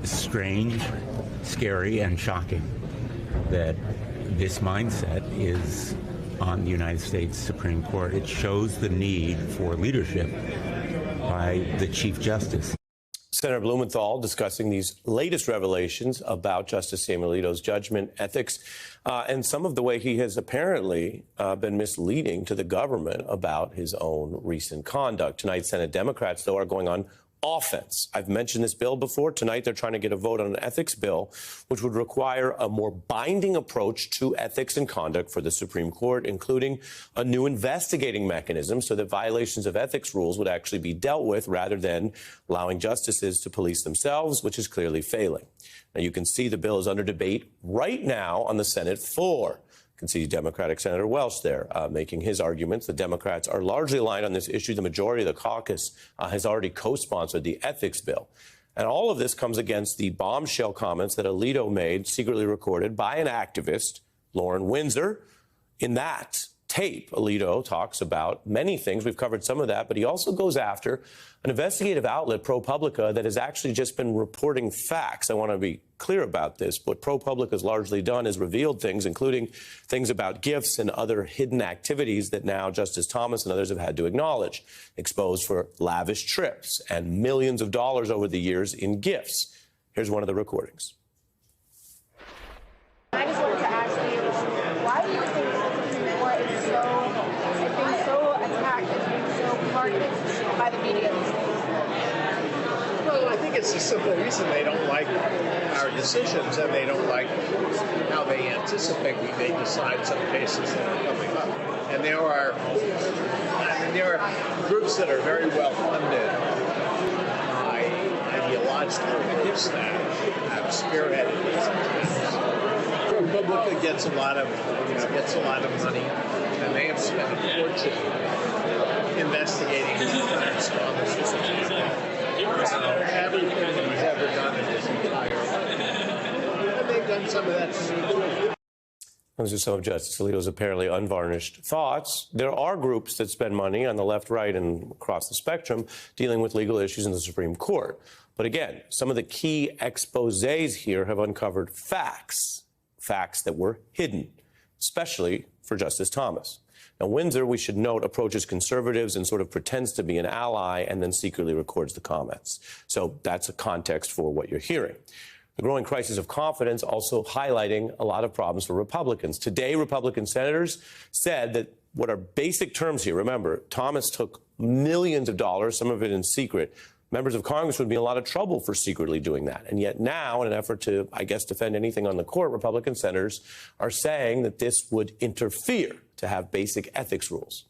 strange, scary, and shocking that this mindset is on the United States Supreme Court. It shows the need for leadership by the Chief Justice. Senator Blumenthal discussing these latest revelations about Justice Samuel Alito's judgment, ethics, and some of the way he has apparently been misleading to the government about his own recent conduct. Tonight, Senate Democrats, though, are going on offense. I've mentioned this bill before. Tonight, they're trying to get a vote on an ethics bill, which would require a more binding approach to ethics and conduct for the Supreme Court, including a new investigating mechanism so that violations of ethics rules would actually be dealt with rather than allowing justices to police themselves, which is clearly failing. Now, you can see the bill is under debate right now on the Senate floor. You can see Democratic Senator Welch there making his arguments. The Democrats are largely aligned on this issue. The majority of the caucus has already co-sponsored the ethics bill. And all of this comes against the bombshell comments that Alito made, secretly recorded by an activist, Lauren Windsor. In that tape, Alito talks about many things. We've covered some of that, but he also goes after an investigative outlet, ProPublica, that has actually just been reporting facts. I want to be clear about this. What ProPublica has largely done is revealed things, including things about gifts and other hidden activities that now Justice Thomas and others have had to acknowledge, exposed for lavish trips and millions of dollars over the years in gifts. Here's one of the recordings. I just wanted to ask you, why do you think the Supreme Court is so attacked and being so targeted by the media these days? Well, I think it's a simple reason. They don't like our decisions, and they don't like how they anticipate we may decide some cases that are coming up. And there are groups that are very well funded by ideological gifts that have spearheaded these attacks. ProPublica gets a lot of money, and they have spent a fortune investigating crimes on the everything that he's ever done in his entire life. And they've done some of that to me too. Those are some of Justice Alito's apparently unvarnished thoughts. There are groups that spend money on the left, right, and across the spectrum dealing with legal issues in the Supreme Court. But again, some of the key exposés here have uncovered facts that were hidden, especially for Justice Thomas. Now, Windsor, we should note, approaches conservatives and sort of pretends to be an ally and then secretly records the comments. So that's a context for what you're hearing. The growing crisis of confidence also highlighting a lot of problems for Republicans. Today, Republican senators said that what are basic terms here, remember, Thomas took millions of dollars, some of it in secret. Members of Congress would be in a lot of trouble for secretly doing that. And yet now, in an effort to, I guess, defend anything on the court, Republican senators are saying that this would interfere to have basic ethics rules.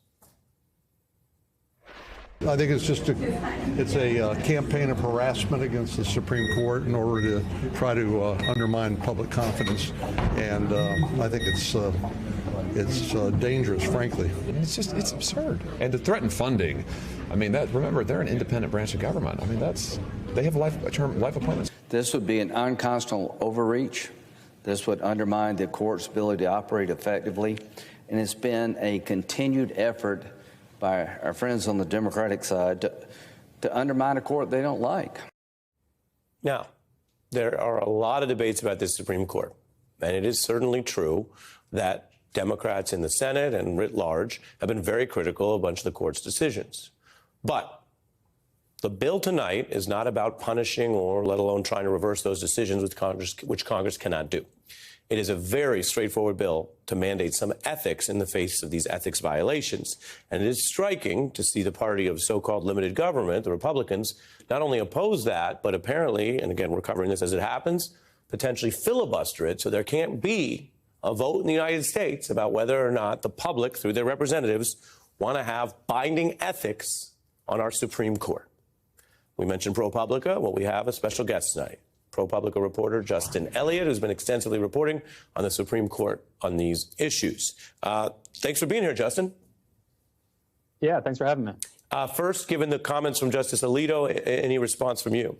I think it's just a campaign of harassment against the Supreme Court in order to try to undermine public confidence. And I think it's dangerous, frankly. It's absurd. And to threaten funding, I mean, remember, they're an independent branch of government. I mean, they have life appointments. This would be an unconstitutional overreach. This would undermine the court's ability to operate effectively. And it's been a continued effort by our friends on the Democratic side to undermine a court they don't like. Now, there are a lot of debates about this Supreme Court. And it is certainly true that Democrats in the Senate and writ large have been very critical of a bunch of the court's decisions. But the bill tonight is not about punishing or let alone trying to reverse those decisions which Congress cannot do. It is a very straightforward bill to mandate some ethics in the face of these ethics violations. And it is striking to see the party of so-called limited government, the Republicans, not only oppose that, but apparently, and again, we're covering this as it happens, potentially filibuster it so there can't be a vote in the United States about whether or not the public, through their representatives, want to have binding ethics on our Supreme Court. We mentioned ProPublica. Well, we have a special guest tonight. ProPublica reporter Justin Elliott, who's been extensively reporting on the Supreme Court on these issues. Thanks for being here, Justin. Yeah, thanks for having me. First, given the comments from Justice Alito, any response from you?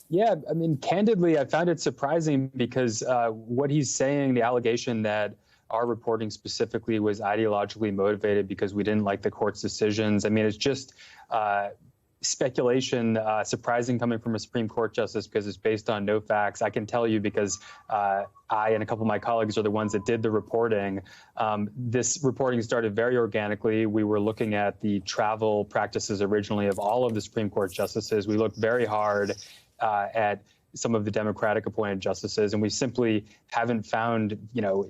Yeah, I mean, candidly, I found it surprising because what he's saying, the allegation that our reporting specifically was ideologically motivated because we didn't like the court's decisions. I mean, it's just speculation, surprising coming from a Supreme Court justice because it's based on no facts. I can tell you because I and a couple of my colleagues are the ones that did the reporting. This reporting started very organically. We were looking at the travel practices originally of all of the Supreme Court justices. We looked very hard at some of the Democratic appointed justices, and we simply haven't found,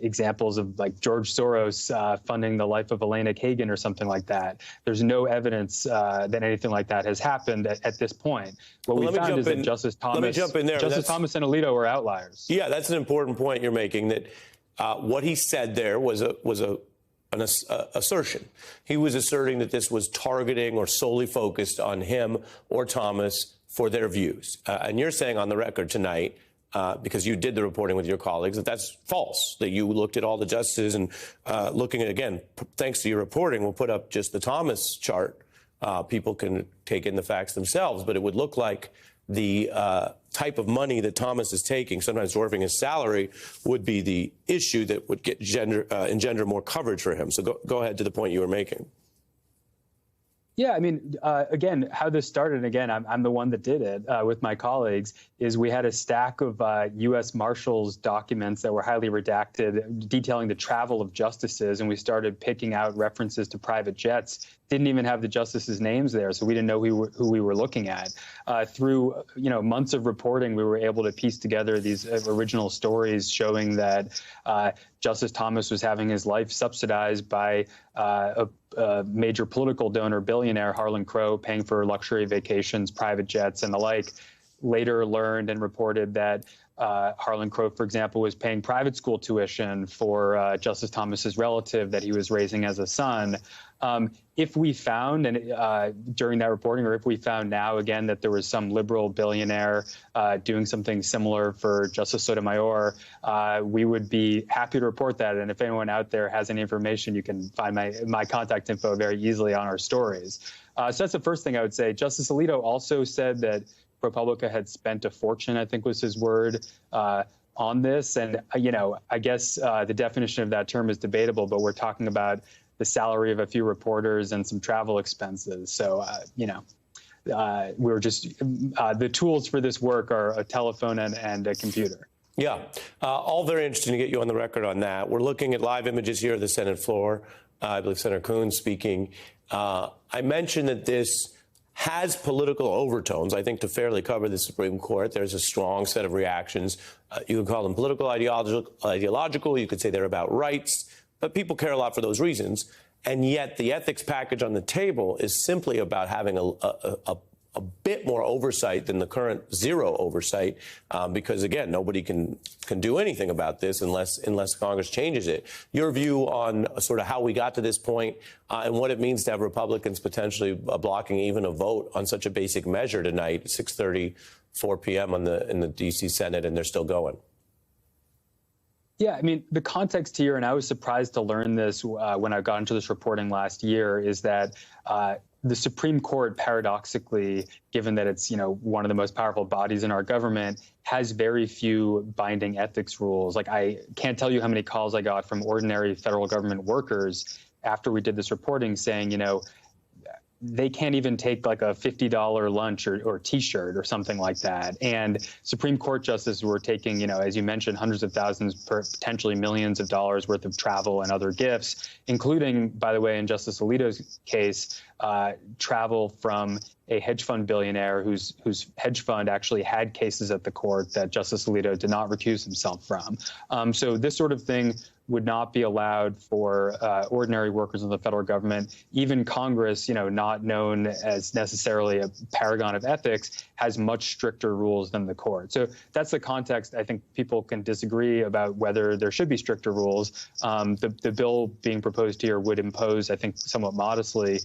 examples of like George Soros funding the life of Elena Kagan or something like that. There's no evidence that anything like that has happened at this point. What we found is that Justice Thomas and Alito are outliers. Yeah, that's an important point you're making, that what he said there was an assertion. He was asserting that this was targeting or solely focused on him or Thomas for their views. And you're saying on the record tonight, because you did the reporting with your colleagues, that that's false, that you looked at all the justices and looking at, again, thanks to your reporting, we'll put up just the Thomas chart. People can take in the facts themselves, but it would look like the type of money that Thomas is taking, sometimes dwarfing his salary, would be the issue that would engender more coverage for him. So go ahead to the point you were making. Yeah, I mean, again, how this started, again, I'm the one that did it with my colleagues, is we had a stack of U.S. Marshals documents that were highly redacted detailing the travel of justices, and we started picking out references to private jets. Didn't even have the justices' names there, so we didn't know who we were looking at. Through months of reporting, we were able to piece together these original stories showing that Justice Thomas was having his life subsidized by a major political donor, billionaire Harlan Crow, paying for luxury vacations, private jets, and the like. Later learned and reported that Harlan Crow, for example, was paying private school tuition for Justice Thomas's relative that he was raising as a son. If we found, and during that reporting, or if we found now again that there was some liberal billionaire doing something similar for Justice Sotomayor, we would be happy to report that. And if anyone out there has any information, you can find my contact info very easily on our stories. So that's the first thing I would say. Justice Alito also said that ProPublica had spent a fortune, I think was his word, on this. And, I guess the definition of that term is debatable, but we're talking about the salary of a few reporters and some travel expenses. So, we're just the tools for this work are a telephone and a computer. Yeah, all very interesting to get you on the record on that. We're looking at live images here of the Senate floor. I believe Senator Coons speaking. I mentioned that this has political overtones. I think to fairly cover the Supreme Court, there's a strong set of reactions. You could call them political, ideological. You could say they're about rights. But people care a lot for those reasons. And yet the ethics package on the table is simply about having a bit more oversight than the current zero oversight, because, again, nobody can do anything about this unless Congress changes it. Your view on sort of how we got to this point and what it means to have Republicans potentially blocking even a vote on such a basic measure tonight, 6:30, 4 p.m. in the D.C. Senate, and they're still going. Yeah, I mean, the context here, and I was surprised to learn this when I got into this reporting last year, is that the Supreme Court, paradoxically, given that it's, one of the most powerful bodies in our government, has very few binding ethics rules. Like, I can't tell you how many calls I got from ordinary federal government workers after we did this reporting saying, they can't even take like a $50 lunch or T-shirt or something like that. And Supreme Court justices were taking, as you mentioned, hundreds of thousands, potentially millions of dollars worth of travel and other gifts, including, by the way, in Justice Alito's case, travel from a hedge fund billionaire whose hedge fund actually had cases at the court that Justice Alito did not recuse himself from. So this sort of thing would not be allowed for ordinary workers of the federal government. Even Congress, not known as necessarily a paragon of ethics, has much stricter rules than the court. So that's the context. I think people can disagree about whether there should be stricter rules. The bill being proposed here would impose, I think, somewhat modestly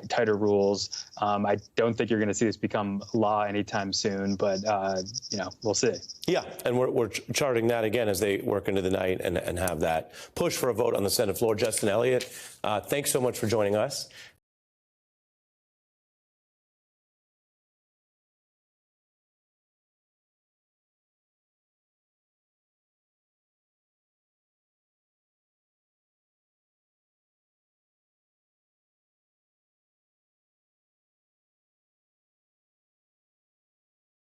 tighter rules. I don't think you're going to see this become law anytime soon, but we'll see. Yeah, and we're charting that again as they work into the night and have that push for a vote on the Senate floor. Justin Elliott, thanks so much for joining us.